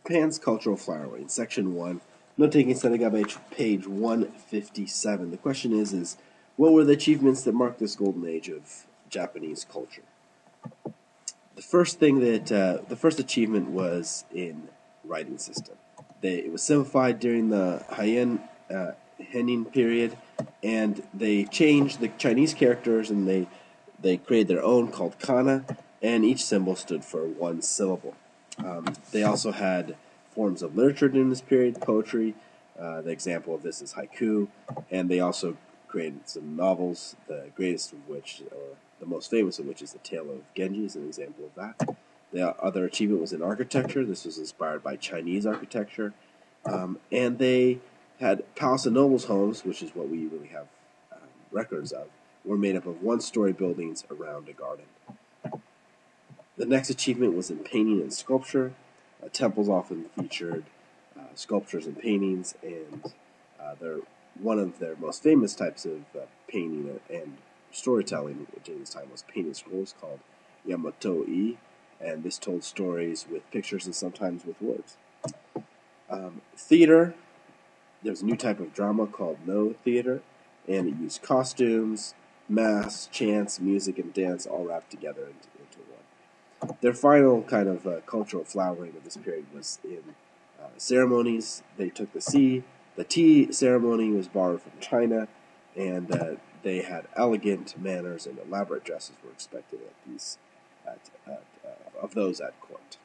Japan's cultural flowering, section 1. Note taking, starting on page 157. The question is what were the achievements that marked this golden age of Japanese culture? The first achievement was in writing system. It was simplified during the Heian period, and they changed the Chinese characters, and they created their own called kana, and each symbol stood for one syllable. They also had forms of literature during this period, poetry. The example of this is haiku, and they also created some novels, the greatest of which, or the most famous of which, is The Tale of Genji, is an example of that. The other achievement was in architecture. This was inspired by Chinese architecture. And they had palace and nobles' homes, which is what we really have records of, were made up of one-story buildings around a garden. The next achievement was in painting and sculpture. Temples often featured sculptures and paintings, and one of their most famous types of painting and storytelling during this time was painted scrolls called Yamato-e, and this told stories with pictures and sometimes with words. Theater, there's a new type of drama called No theater, and it used costumes, masks, chants, music, and dance all wrapped together into one. Their final kind of cultural flowering of this period was in ceremonies. They took the tea ceremony was borrowed from China, and they had elegant manners and elaborate dresses were expected of those at court.